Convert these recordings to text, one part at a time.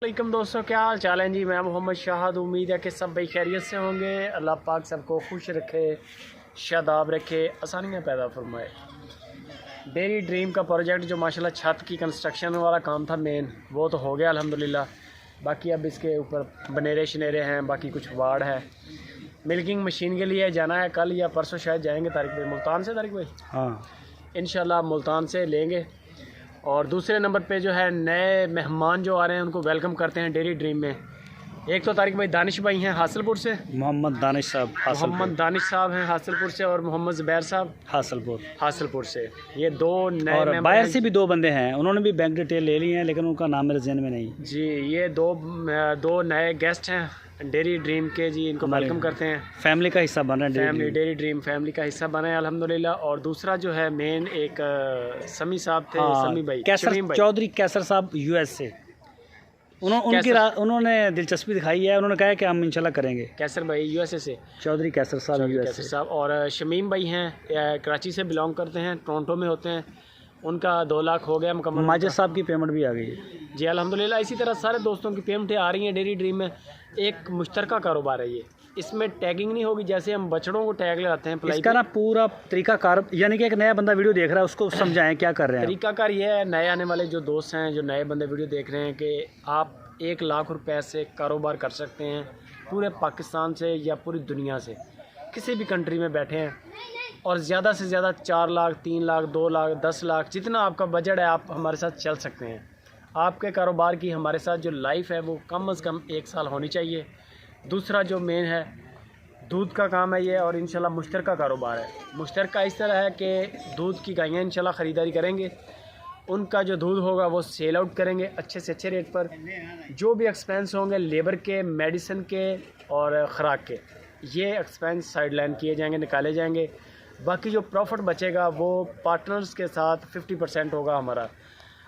वालेकुम दोस्तों, क्या हाल चाल है जी। मैं मोहम्मद शाहद। उम्मीद है कि सब भाई खैरियत से होंगे। अल्लाह पाक सबको खुश रखे, शादाब रखे, आसानियाँ पैदा फरमाए। डेयरी ड्रीम का प्रोजेक्ट जो माशाल्लाह छत की कंस्ट्रक्शन वाला काम था मेन, वो तो हो गया अल्हम्दुलिल्लाह। बाकी अब इसके ऊपर बनेरे शनेरे हैं, बाकी कुछ वार्ड है। मिल्किंग मशीन के लिए जाना है, कल या परसों शायद जाएंगे तारिक भाई, मुल्तान से। तारिक भाई हाँ इंशाल्लाह मुल्तान से लेंगे। और दूसरे नंबर पे जो है नए मेहमान जो आ रहे हैं उनको वेलकम करते हैं डेयरी ड्रीम में। एक तो तारिक भाई दानिश भाई हैं हासिलपुर से, मोहम्मद दानिश साहब मोहम्मद दानिश साहब हैं हासिलपुर से, और मोहम्मद ज़ुबैर साहब हासिलपुर से। ये दो नए और मेंबर बाहर हैं से भी दो बंदे हैं, उन्होंने भी बैंक डिटेल ले ली है लेकिन उनका नाम मेरे जहन में नहीं जी। ये दो नए गेस्ट हैं डेयरी ड्रीम के जी, इनको वेलकम करते हैं। फैमिली का हिस्सा बन रहे हैं। डेयरी ड्रीम फैमिली का हिस्सा बना है अल्हम्दुलिल्लाह। और दूसरा जो है मेन एक समी साहब थे, समी भाई शमीम भाई चौधरी कैसर साहब यूएस से। उन्होंने दिलचस्पी दिखाई है, उन्होंने कहा है कि हम इंशाल्लाह करेंगे। कैसर भाई यूएसए से, चौधरी कैसर साहब यूएस से। और शमीम भाई हैं कराची से बिलोंग करते हैं, टोरंटो में होते हैं। उनका 2 लाख हो गया मुकम्मल। माजिद साहब की पेमेंट भी आ गई है जी अल्हम्दुलिल्लाह। इसी तरह सारे दोस्तों की पेमेंटें आ रही हैं डेयरी ड्रीम में। एक मुश्तरका कारोबार है ये, इसमें टैगिंग नहीं होगी। जैसे हम बछड़ों को टैग लगाते हैं इसका ना पूरा तरीकाकार, यानी कि एक नया बंदा वीडियो देख रहा है उसको समझाएं क्या कर रहे हैं। तरीकाकार ये है, नए आने वाले जो दोस्त हैं, जो नए बंदे वीडियो देख रहे हैं, कि आप 1 लाख रुपए से कारोबार कर सकते हैं पूरे पाकिस्तान से या पूरी दुनिया से, किसी भी कंट्री में बैठे हैं। और ज़्यादा से ज़्यादा 4 लाख, 3 लाख, 2 लाख, 10 लाख, जितना आपका बजट है आप हमारे साथ चल सकते हैं। आपके कारोबार की हमारे साथ जो लाइफ है वो कम से कम 1 साल होनी चाहिए। दूसरा जो मेन है दूध का काम है ये, और इंशाल्लाह मुश्तरका कारोबार है। मुश्तरका इस तरह है कि दूध की गायें इंशाल्लाह ख़रीदारी करेंगे, उनका जो दूध होगा वो सेल आउट करेंगे अच्छे से अच्छे रेट पर। जो भी एक्सपेंस होंगे लेबर के, मेडिसिन के और ख़ुराक के, ये एक्सपेंस साइडलाइन किए जाएंगे, निकाले जाएंगे। बाकी जो प्रॉफिट बचेगा वो पार्टनर्स के साथ 50% होगा हमारा।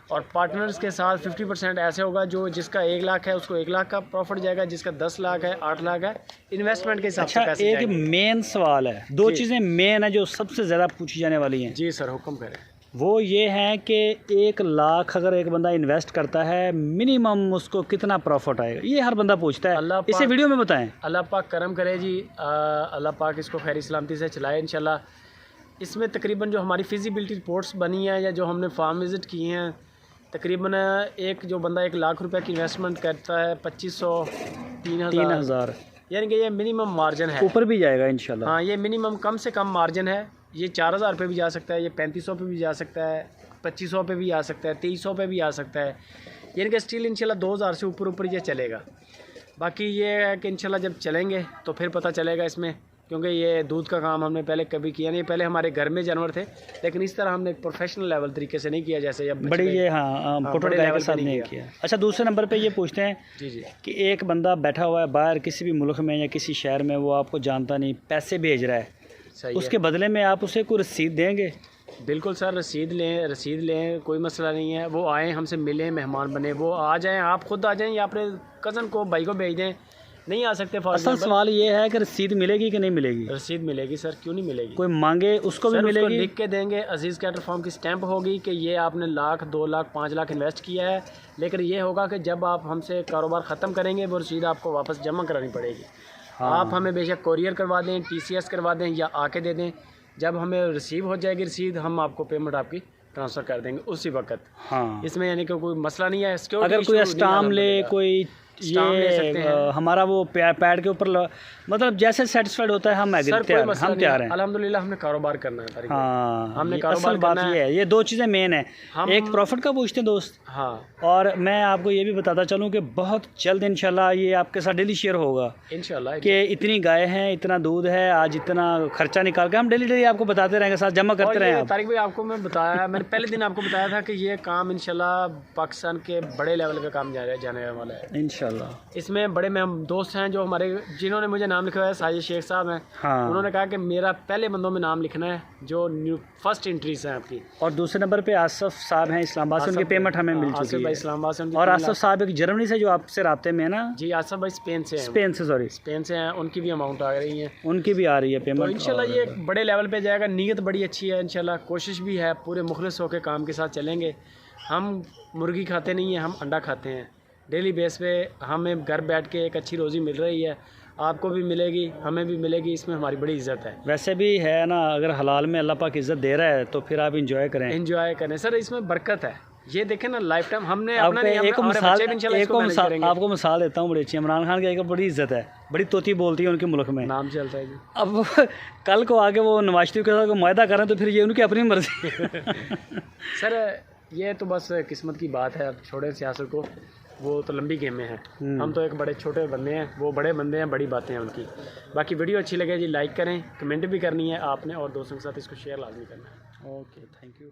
और पार्टनर्स के साथ 50% ऐसे होगा जो जिसका 1 लाख है उसको 1 लाख का प्रॉफिट जाएगा, जिसका 10 लाख है, 8 लाख है, इन्वेस्टमेंट के हिसाब से पैसे एक मेन सवाल है, 2 चीज़ें मेन है जो सबसे ज़्यादा पूछी जाने वाली हैं। जी सर, हुक्म करें। वो ये है कि 1 लाख अगर एक बंदा इन्वेस्ट करता है मिनिमम उसको कितना प्रॉफिट आएगा, ये हर बंदा पूछता है। इसे वीडियो में बताएं। अल्लाह पाक करम करे जी, अल्लाह पाक इसको खैर सलामती से चलाए इंशाल्लाह। इसमें तकरीबन जो हमारी फिजिबिलिटी रिपोर्ट्स बनी है या जो हमने फार्म विज़िट किए हैं, तकरीबन एक जो बंदा 1 लाख रुपए की इन्वेस्टमेंट करता है 2500 3000, यानी कि ये मिनिमम मार्जिन है। ऊपर भी जाएगा इंशाल्लाह। हाँ, ये मिनिमम कम से कम मार्जिन है। ये 4000 पे भी जा सकता है, ये 3500 पे भी जा सकता है, 2500 पे भी आ सकता है, 2300 पे भी आ सकता है। यानी कि स्टिल इंशाल्लाह 2000 से ऊपर ये चलेगा। बाकी ये है कि इंशाल्लाह जब चलेंगे तो फिर पता चलेगा इसमें, क्योंकि ये दूध का काम हमने पहले कभी किया नहीं। पहले हमारे घर में जानवर थे, लेकिन इस तरह हमने प्रोफेशनल लेवल तरीके से नहीं किया जैसे जब बड़ी ये बड़े लेवल पर नहीं किया। अच्छा, दूसरे नंबर पे ये पूछते हैं जी कि एक बंदा बैठा हुआ है बाहर किसी भी मुल्क में या किसी शहर में, वो आपको जानता नहीं, पैसे भेज रहा है, उसके बदले में आप उसे कोई रसीद देंगे? बिल्कुल सर, रसीद लें, कोई मसला नहीं है। वो आएँ, हमसे मिलें, मेहमान बने, वो आ जाएँ, आप खुद आ जाएँ या अपने कज़न को, भाई को भेज दें। नहीं आ सकते असल सवाल ये है कि रसीद मिलेगी कि नहीं मिलेगी? रसीद मिलेगी सर, क्यों नहीं मिलेगी। कोई मांगे उसको भी मिलेगी, लिख के देंगे। अजीज़ कैटर फार्म की स्टैंप होगी कि ये आपने 1 लाख, 2 लाख, 5 लाख इन्वेस्ट किया है। लेकिन ये होगा कि जब आप हमसे कारोबार ख़त्म करेंगे वो रसीद आपको वापस जमा करानी पड़ेगी। हाँ। आप हमें बेशक कोरियर करवा दें, TCS करवा दें या आके दे दें। जब हमें रिसीव हो जाएगी रसीद, हम आपको पेमेंट आपकी ट्रांसफ़र कर देंगे उसी वक्त। हाँ, इसमें यानी कि कोई मसला नहीं है। अगर कोई स्टाम्प ले, कोई ये हमारा वो पैड के ऊपर मतलब जैसे सेटिस्फाइड होता है हम तैयार हैं। अल्हम्दुलिल्लाह हमने कारोबार करना है। हाँ, हमने कारोबार करना है। ये 2 चीज़ें मेन है, एक प्रॉफिट का पूछते हैं दोस्त। हाँ, और मैं आपको ये भी बताता चलूँ कि बहुत जल्द इंशाल्लाह ये आपके साथ डेली शेयर होगा इंशाल्लाह, कि इतनी गाय हैं, इतना दूध है, आज इतना खर्चा निकाल के हम डेली आपको बताते रहेंगे, साथ जमा करते रहें। तारिक भाई आपको मैं बताया, मैंने पहले दिन आपको बताया था कि ये काम इंशाल्लाह पाकिस्तान के बड़े लेवल का काम जाने वाला है इंशाल्लाह। इसमें बड़े दोस्त हैं जो हमारे, जिन्होंने मुझे नाम लिखा है, साजिद शेख साहब हैं। हाँ। उन्होंने कहा कि मेरा पहले बंदों में नाम लिखना है जो फर्स्ट एंट्रीज हैं आपकी। और दूसरे नंबर पे आसफ साहब हैं इस्लामाबाद से, उनकी पेमेंट हमें मिल चुकी है इस्लामाबाद से। और आसफ साहब एक जर्मनी से जो आपसे राब्ते में है ना? जी, आसफ भाई स्पेन से हैं, उनकी भी अमाउंट आ रही है, उनकी भी आ रही है पेमेंट। तो इंशाल्लाह ये बड़े लेवल पे जाएगा। नीयत बड़ी अच्छी है इंशाल्लाह, कोशिश भी है, पूरे मुखलिस होकर काम के साथ चलेंगे। हम मुर्गी खाते नहीं हैं, हम अंडा खाते हैं। डेली बेस पे हमें घर बैठ के एक अच्छी रोज़ी मिल रही है, आपको भी मिलेगी, हमें भी मिलेगी, इसमें हमारी बड़ी इज्जत है। वैसे भी है ना, अगर हलाल में अल्लाह पाक इज्जत दे रहा है तो फिर आप इंजॉय करें सर, इसमें बरकत है। ये देखें ना, लाइफ टाइम हमने अपना नहीं, एक आपको मिसाल देता हूँ बड़ी अच्छी। इमरान खान की एक बड़ी इज्जत है, बड़ी तोती बोलती है उनके मुल्क में, नाम चलता है जी। अब कल को आगे वो नवाज शरीफ के साथ मुआहदा करें तो फिर ये उनकी अपनी मर्जी सर ये तो बस किस्मत की बात है, अब छोड़ें सियासत को, वो तो लंबी गेम में है। हम तो एक बड़े छोटे बंदे हैं, वो बड़े बंदे हैं, बड़ी बातें हैं उनकी। बाकी वीडियो अच्छी लगे जी लाइक करें, कमेंट भी करनी है आपने, और दोस्तों के साथ इसको शेयर लाजमी करना है। Okay, thank you.